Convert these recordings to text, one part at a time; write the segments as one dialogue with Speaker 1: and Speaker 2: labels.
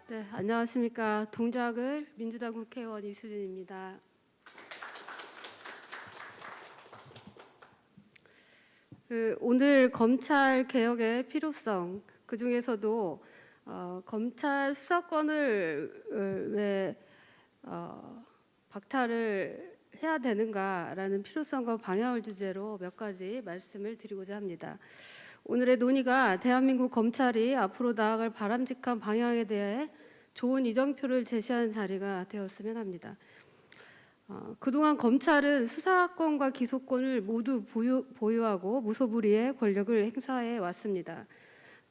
Speaker 1: 네, 안녕하십니까. 동작을 민주당 국회의원 이수진입니다. 오늘 검찰 개혁의 필요성, 그 중에서도 검찰 수사권을 왜 박탈을 해야 되는가라는 필요성과 방향을 주제로 몇 가지 말씀을 드리고자 합니다. 오늘의 논의가 대한민국 검찰이 앞으로 나아갈 바람직한 방향에 대해 좋은 이정표를 제시하는 자리가 되었으면 합니다. 그동안 검찰은 수사권과 기소권을 모두 보유하고 무소불위의 권력을 행사해 왔습니다.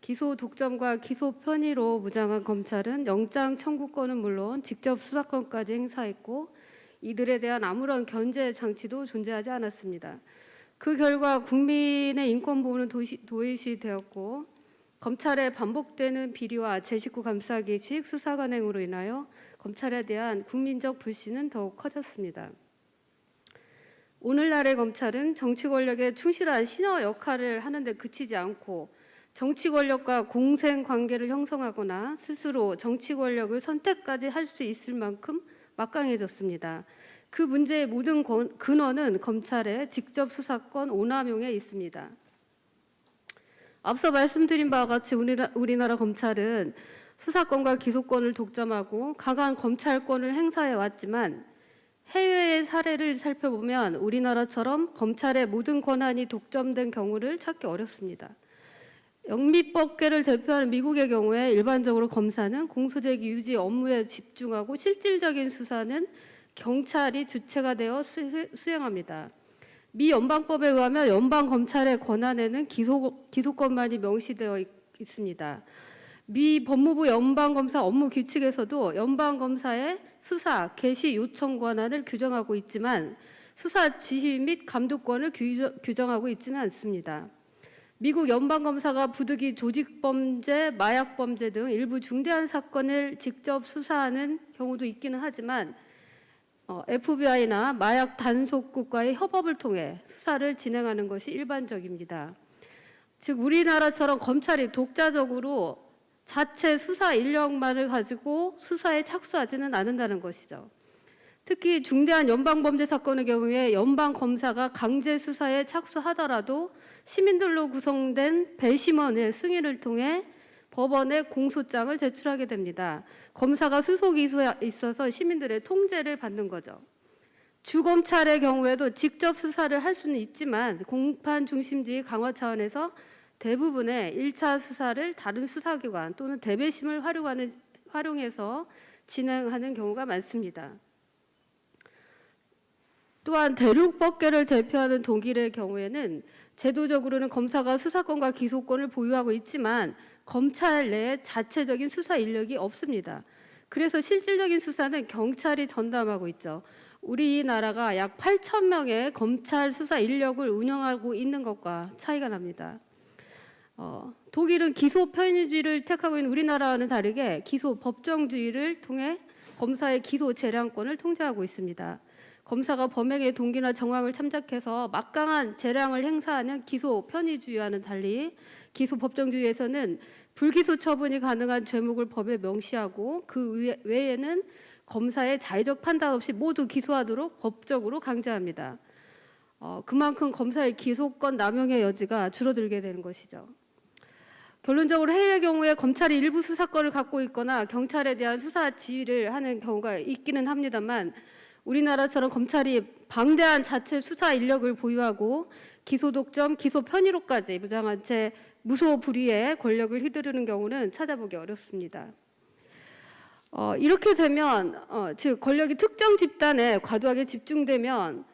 Speaker 1: 기소 독점과 기소 편의로 무장한 검찰은 영장 청구권은 물론 직접 수사권까지 행사했고 이들에 대한 아무런 견제 장치도 존재하지 않았습니다. 그 결과 국민의 인권 보호는 도외시되었고 검찰의 반복되는 비리와 제19 감사기식 수사관행으로 인하여 검찰에 대한 국민적 불신은 더욱 커졌습니다. 오늘날의 검찰은 정치 권력에 충실한 신하 역할을 하는데 그치지 않고 정치 권력과 공생 관계를 형성하거나 스스로 정치 권력을 선택까지 할 수 있을 만큼 막강해졌습니다. 그 문제의 모든 근원은 검찰의 직접 수사권 오남용에 있습니다. 앞서 말씀드린 바와 같이 우리나라 검찰은 수사권과 기소권을 독점하고 강한 검찰권을 행사해 왔지만 해외의 사례를 살펴보면 우리나라처럼 검찰의 모든 권한이 독점된 경우를 찾기 어렵습니다. 영미법계를 대표하는 미국의 경우에 일반적으로 검사는 공소제기 유지 업무에 집중하고 실질적인 수사는 경찰이 주체가 되어 수행합니다. 미 연방법에 의하면 연방검찰의 권한에는 기소권만이 명시되어 있습니다. 미 법무부 연방검사 업무 규칙에서도 연방검사의 수사, 개시 요청 권한을 규정하고 있지만 수사 지휘 및 감독권을 규정하고 있지는 않습니다. 미국 연방검사가 부득이 조직범죄, 마약범죄 등 일부 중대한 사건을 직접 수사하는 경우도 있기는 하지만 FBI나 마약 단속국과의 협업을 통해 수사를 진행하는 것이 일반적입니다. 즉 우리나라처럼 검찰이 독자적으로 자체 수사 인력만을 가지고 수사에 착수하지는 않는다는 것이죠. 특히 중대한 연방범죄 사건의 경우에 연방검사가 강제 수사에 착수하더라도 시민들로 구성된 배심원의 승인을 통해 법원에 공소장을 제출하게 됩니다. 검사가 수속 기소에 있어서 시민들의 통제를 받는 거죠. 주검찰의 경우에도 직접 수사를 할 수는 있지만 공판 중심주의 강화 차원에서 대부분의 1차 수사를 다른 수사기관 또는 대배심을 활용해서 진행하는 경우가 많습니다. 또한 대륙법계를 대표하는 독일의 경우에는 제도적으로는 검사가 수사권과 기소권을 보유하고 있지만 검찰 내에 자체적인 수사 인력이 없습니다. 그래서 실질적인 수사는 경찰이 전담하고 있죠. 우리나라가 약 8,000명의 검찰 수사 인력을 운영하고 있는 것과 차이가 납니다. 독일은 기소 편의주의를 택하고 있는 우리나라와는 다르게 기소 법정주의를 통해 검사의 기소 재량권을 통제하고 있습니다. 검사가 범행의 동기나 정황을 참작해서 막강한 재량을 행사하는 기소 편의주의와는 달리 기소 법정주의에서는 불기소 처분이 가능한 죄목을 법에 명시하고 그 외에는 검사의 자의적 판단 없이 모두 기소하도록 법적으로 강제합니다. 그만큼 검사의 기소권 남용의 여지가 줄어들게 되는 것이죠. 결론적으로 해외의 경우에 검찰이 일부 수사권을 갖고 있거나 경찰에 대한 수사 지휘를 하는 경우가 있기는 합니다만 우리나라처럼 검찰이 방대한 자체 수사 인력을 보유하고 기소 독점, 기소 편의로까지 무장한 채 무소불위의 권력을 휘두르는 경우는 찾아보기 어렵습니다. 이렇게 되면 즉 권력이 특정 집단에 과도하게 집중되면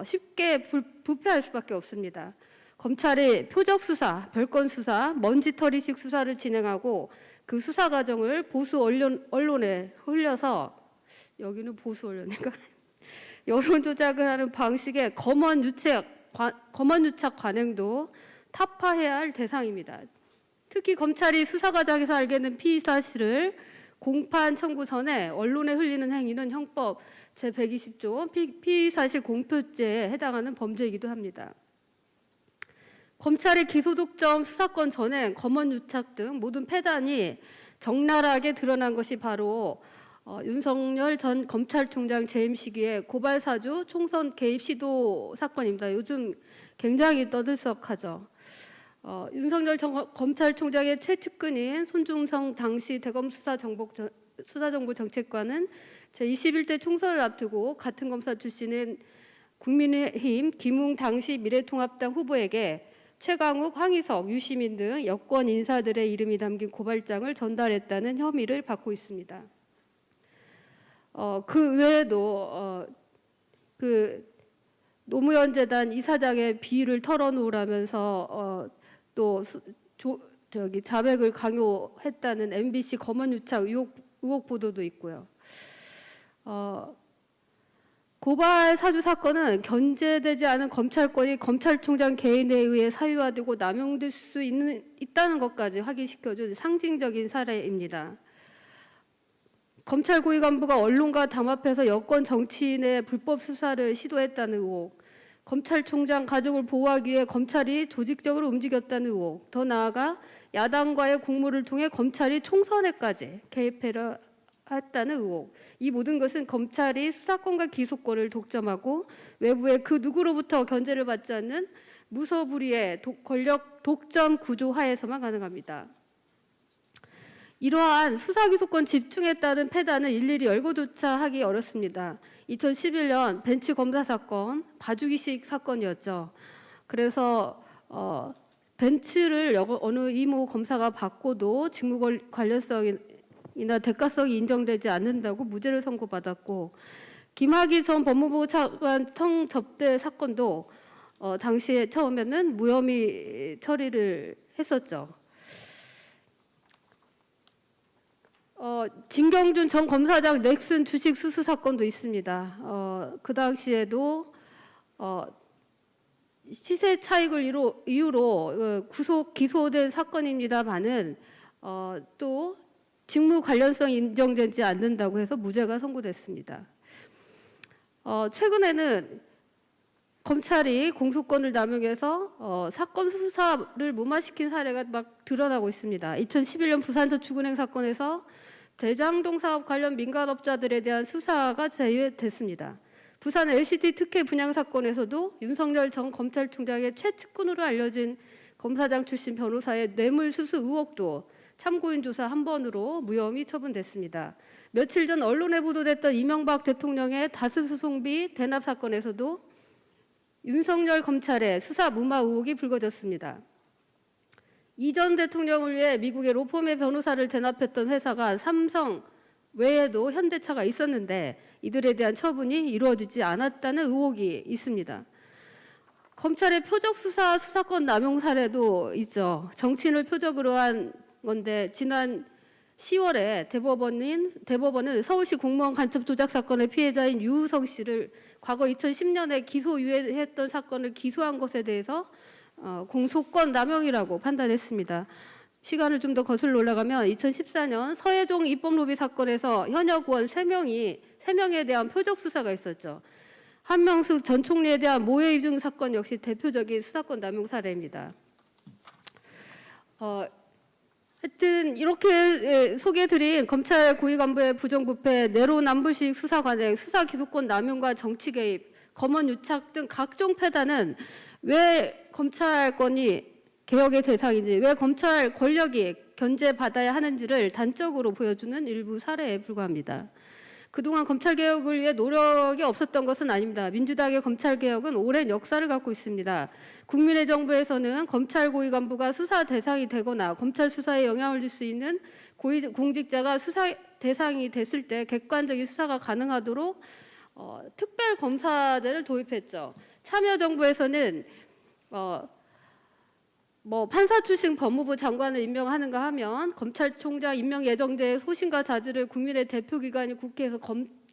Speaker 1: 쉽게 부패할 수밖에 없습니다. 검찰이 표적 수사, 별건 수사, 먼지털이식 수사를 진행하고 그 수사 과정을 보수 언론에 흘려서 여기는 보수 언론인가? 여론 조작을 하는 방식의 검언 유착 관행도 타파해야 할 대상입니다. 특히 검찰이 수사 과정에서 알게 된 피의 사실을 공판 청구 전에 언론에 흘리는 행위는 형법 제120조 피의 사실 공표죄에 해당하는 범죄이기도 합니다. 검찰의 기소 독점 수사권 전행, 검언 유착 등 모든 패단이 적나라하게 드러난 것이 바로 윤석열 전 검찰총장 재임 시기에 고발 사주 총선 개입 시도 사건입니다. 요즘 굉장히 떠들썩하죠. 윤석열 전 검찰총장의 최측근인 손중성 당시 대검 수사정보정책관은 제21대 총선을 앞두고 같은 검사 출신인 국민의힘 김웅 당시 미래통합당 후보에게 최강욱, 황희석, 유시민 등 여권 인사들의 이름이 담긴 고발장을 전달했다는 혐의를 받고 있습니다. 그 외에도 그 노무현 재단 이사장의 비위를 털어놓으라면서 또 자백을 강요했다는 MBC 검언유착 의혹 보도도 있고요. 고발 사주 사건은 견제되지 않은 검찰권이 검찰총장 개인에 의해 사유화되고 남용될 수 있다는 것까지 확인시켜준 상징적인 사례입니다. 검찰 고위 간부가 언론과 담합해서 여권 정치인의 불법 수사를 시도했다는 의혹, 검찰총장 가족을 보호하기 위해 검찰이 조직적으로 움직였다는 의혹, 더 나아가 야당과의 공모를 통해 검찰이 총선에까지 개입하려 했다는 의혹. 이 모든 것은 검찰이 수사권과 기소권을 독점하고 외부의 그 누구로부터 견제를 받지 않는 무소불위의 권력 독점 구조 하에서만 가능합니다. 이러한 수사기소권 집중에 따른 패단은 일일이 열거조차 하기 어렵습니다. 2011년 벤치 검사 사건, 봐주기식 사건이었죠. 그래서 벤츠를 어느 이모 검사가 받고도 직무 관련성이나 대가성이 인정되지 않는다고 무죄를 선고받았고, 김학의 전 법무부 차관 성접대 사건도 당시에 처음에는 무혐의 처리를 했었죠. 진경준 전 검사장 넥슨 주식 수수 사건도 있습니다. 그 당시에도 시세 차익을 이유로 기소된 사건입니다만은 또 직무 관련성이 인정되지 않는다고 해서 무죄가 선고됐습니다. 최근에는 검찰이 공소권을 남용해서 사건 수사를 무마시킨 사례가 막 드러나고 있습니다. 2011년 부산저축은행 사건에서 대장동 사업 관련 민간업자들에 대한 수사가 제외됐습니다. 부산 LCT 특혜 분양 사건에서도 윤석열 전 검찰총장의 최측근으로 알려진 검사장 출신 변호사의 뇌물수수 의혹도 참고인 조사 한 번으로 무혐의 처분됐습니다. 며칠 전 언론에 보도됐던 이명박 대통령의 다스 소송비 대납 사건에서도 윤석열 검찰의 수사 무마 의혹이 불거졌습니다. 이 전 대통령을 위해 미국의 로펌의 변호사를 대납했던 회사가 삼성 외에도 현대차가 있었는데 이들에 대한 처분이 이루어지지 않았다는 의혹이 있습니다. 검찰의 표적 수사권 남용 사례도 있죠. 정치인을 표적으로 한 건데 지난 10월에 대법원은 서울시 공무원 간첩 조작 사건의 피해자인 유우성 씨를 과거 2010년에 기소유예했던 사건을 기소한 것에 대해서 공소권 남용이라고 판단했습니다. 시간을 좀 더 거슬러 올라가면 2014년 서해종 입법로비 사건에서 현역 의원 3명에 대한 표적 수사가 있었죠. 한명숙 전 총리에 대한 모해 이중 사건 역시 대표적인 수사권 남용 사례입니다. 하여튼 이렇게 소개해드린 검찰 고위 간부의 부정부패, 내로남불식 수사 관행, 수사 기소권 남용과 정치 개입, 검언 유착 등 각종 패단은 왜 검찰권이 개혁의 대상인지, 왜 검찰 권력이 견제받아야 하는지를 단적으로 보여주는 일부 사례에 불과합니다. 그동안 검찰개혁을 위해 노력이 없었던 것은 아닙니다. 민주당의 검찰개혁은 오랜 역사를 갖고 있습니다. 국민의 정부에서는 검찰 고위 간부가 수사 대상이 되거나 검찰 수사에 영향을 줄 수 있는 고위 공직자가 수사 대상이 됐을 때 객관적인 수사가 가능하도록 특별검사제를 도입했죠. 참여정부에서는 판사 출신 법무부 장관을 임명하는가 하면 검찰총장 임명 예정자의 소신과 자질을 국민의 대표기관인 국회에서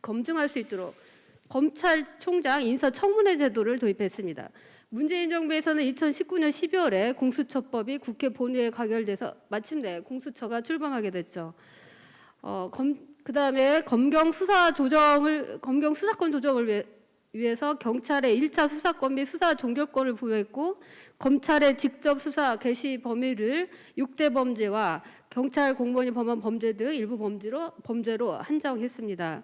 Speaker 1: 검증할 수 있도록 검찰총장 인사청문회 제도를 도입했습니다. 문재인 정부에서는 2019년 12월에 공수처법이 국회 본회의에 가결돼서 마침내 공수처가 출범하게 됐죠. 그다음에 검경 수사권 조정을 위해 위해서 경찰에 1차 수사권 및 수사 종결권을 부여했고 검찰의 직접 수사 개시 범위를 6대 범죄와 경찰 공무원이 범한 범죄 등 일부 범죄로 한정했습니다.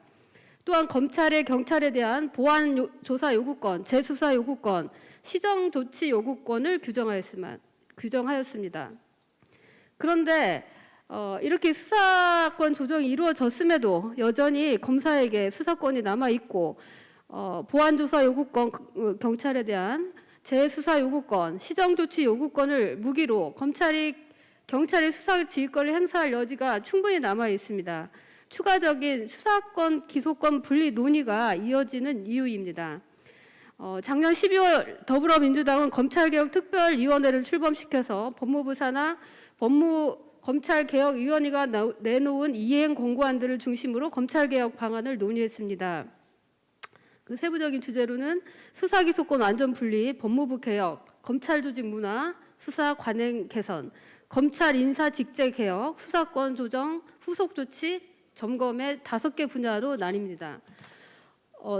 Speaker 1: 또한 검찰의 경찰에 대한 보안 조사 요구권, 재수사 요구권, 시정 조치 요구권을 규정하였습니다. 그런데 이렇게 수사권 조정이 이루어졌음에도 여전히 검사에게 수사권이 남아 있고 보안 조사 요구권, 경찰에 대한 재수사 요구권, 시정 조치 요구권을 무기로 경찰이 수사 지휘권을 행사할 여지가 충분히 남아 있습니다. 추가적인 수사권, 기소권 분리 논의가 이어지는 이유입니다. 작년 12월 더불어민주당은 검찰개혁특별위원회를 출범시켜서 법무부 산하 검찰개혁위원회가 내놓은 이행 공고안들을 중심으로 검찰개혁 방안을 논의했습니다. 그 세부적인 주제로는 수사기소권 완전 분리, 법무부 개혁, 검찰 조직 문화, 수사 관행 개선, 검찰 인사 직제 개혁, 수사권 조정, 후속 조치, 점검의 5개 분야로 나뉩니다.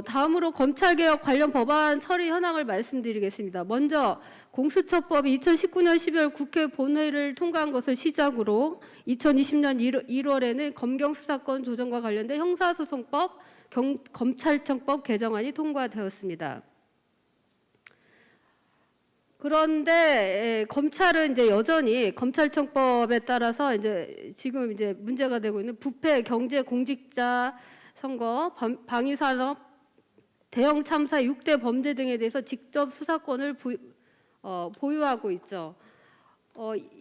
Speaker 1: 다음으로 검찰개혁 관련 법안 처리 현황을 말씀드리겠습니다. 먼저 공수처법이 2019년 12월 국회 본회의를 통과한 것을 시작으로 2020년 1월에는 검경수사권 조정과 관련된 형사소송법, 검찰청법 개정안이 통과되었습니다. 그런데 검찰은 이제 여전히 검찰청법에 따라서 지금 문제가 되고 있는 부패, 경제, 공직자 선거, 방위산업, 대형 참사 6대 범죄 등에 대해서 직접 수사권을 보유하고 있죠.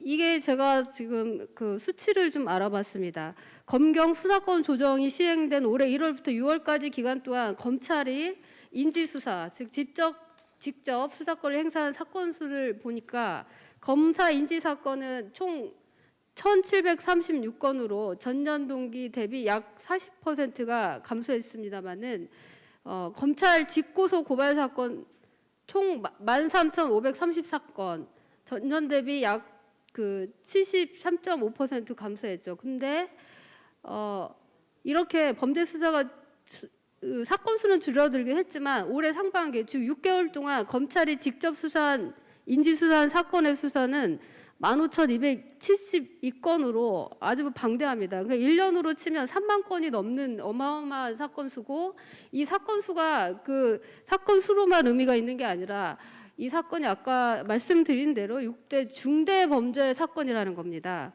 Speaker 1: 이게 제가 지금 그 수치를 좀 알아봤습니다. 검경 수사권 조정이 시행된 올해 1월부터 6월까지 기간 동안 검찰이 인지수사, 즉 직접 수사권을 행사한 사건 수를 보니까 검사 인지 사건은 총 1,736건으로 전년 동기 대비 약 40%가 감소했습니다만은 검찰 직고소 고발 사건 총 13,534건, 전년 대비 약 73.5% 감소했죠. 근데 이렇게 범죄 수사가 사건 수는 줄어들긴 했지만 올해 상반기 즉 6개월 동안 검찰이 직접 수사한 인지 수사한 사건의 수사는 15,272건으로 아주 방대합니다. 그러니까 1년으로 치면 3만 건이 넘는 어마어마한 사건 수고, 이 사건 수가 그 사건 수로만 의미가 있는 게 아니라 이 사건이 아까 말씀드린 대로 6대 중대 범죄 사건이라는 겁니다.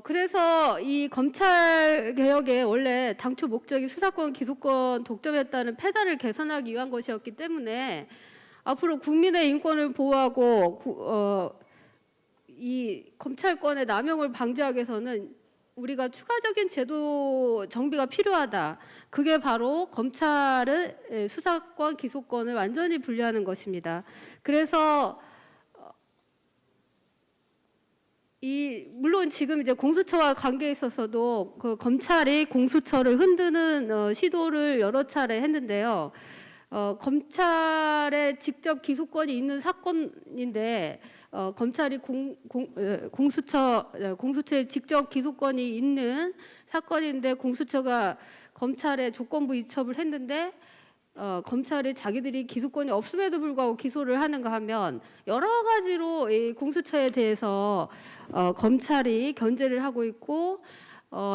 Speaker 1: 그래서 이 검찰 개혁의 원래 당초 목적이 수사권, 기소권 독점했다는 패단을 개선하기 위한 것이었기 때문에 앞으로 국민의 인권을 보호하고 이 검찰권의 남용을 방지하기 위해서는 우리가 추가적인 제도 정비가 필요하다. 그게 바로 검찰의 수사권, 기소권을 완전히 분리하는 것입니다. 그래서 물론 지금 공수처와 관계에 있어서도 그 검찰이 공수처를 흔드는 시도를 여러 차례 했는데요. 검찰의 직접 기소권이 있는 사건인데 검찰이 공수처에 직접 기소권이 있는 사건인데 공수처가 검찰에 조건부 이첩을 했는데 검찰이 자기들이 기소권이 없음에도 불구하고 기소를 하는가 하면 여러 가지로 이 공수처에 대해서 검찰이 견제를 하고 있고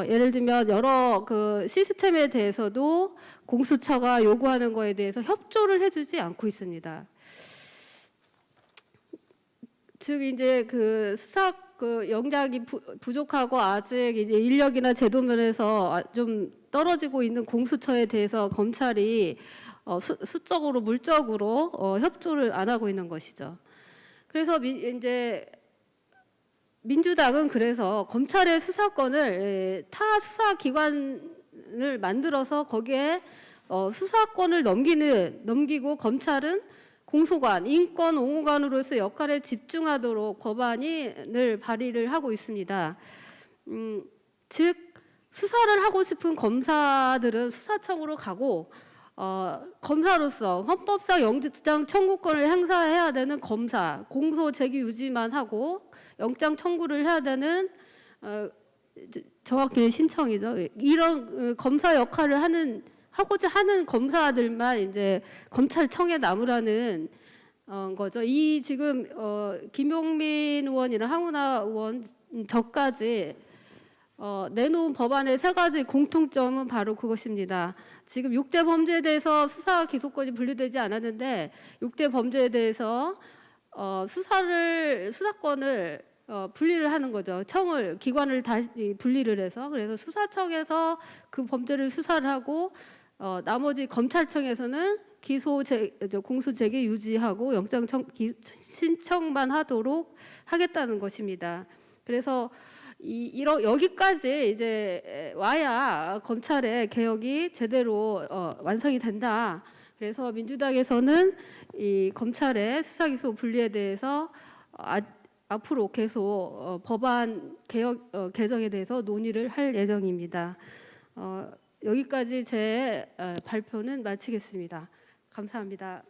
Speaker 1: 예를 들면 여러 그 시스템에 대해서도 공수처가 요구하는 거에 대해서 협조를 해주지 않고 있습니다. 즉 그 수사 그 역량이 부족하고 아직 인력이나 제도 면에서 좀 떨어지고 있는 공수처에 대해서 검찰이 수적으로 물적으로 협조를 안 하고 있는 것이죠. 그래서 민주당은 그래서 검찰의 수사권을 타 수사기관을 만들어서 거기에 수사권을 넘기고 검찰은 공소관, 인권 옹호관으로서 역할에 집중하도록 법안을 발의를 하고 있습니다. 즉 수사를 하고 싶은 검사들은 수사청으로 가고 검사로서 헌법상 영장 청구권을 행사해야 되는 검사, 공소 제기 유지만 하고 영장 청구를 해야 되는 정확히는 신청이죠. 이런 검사 역할을 하는 하고자 하는 검사들만 이제 검찰청에 남으라는 거죠. 이 지금 김용민 의원이나 황운하 의원 저까지 내놓은 법안의 세 가지 공통점은 바로 그것입니다. 지금 6대 범죄에 대해서 수사 기소권이 분리되지 않았는데 6대 범죄에 대해서 수사권을 분리를 하는 거죠. 기관을 다시 분리를 해서 그래서 수사청에서 그 범죄를 수사를 하고 나머지 검찰청에서는 공소 제기 유지하고 영장 신청만 하도록 하겠다는 것입니다. 그래서 여기까지 이제 와야 검찰의 개혁이 제대로 완성이 된다. 그래서 민주당에서는 이 검찰의 수사기소 분리에 대해서 앞으로 계속 법안 개혁 개정에 대해서 논의를 할 예정입니다. 여기까지 제 발표는 마치겠습니다. 감사합니다.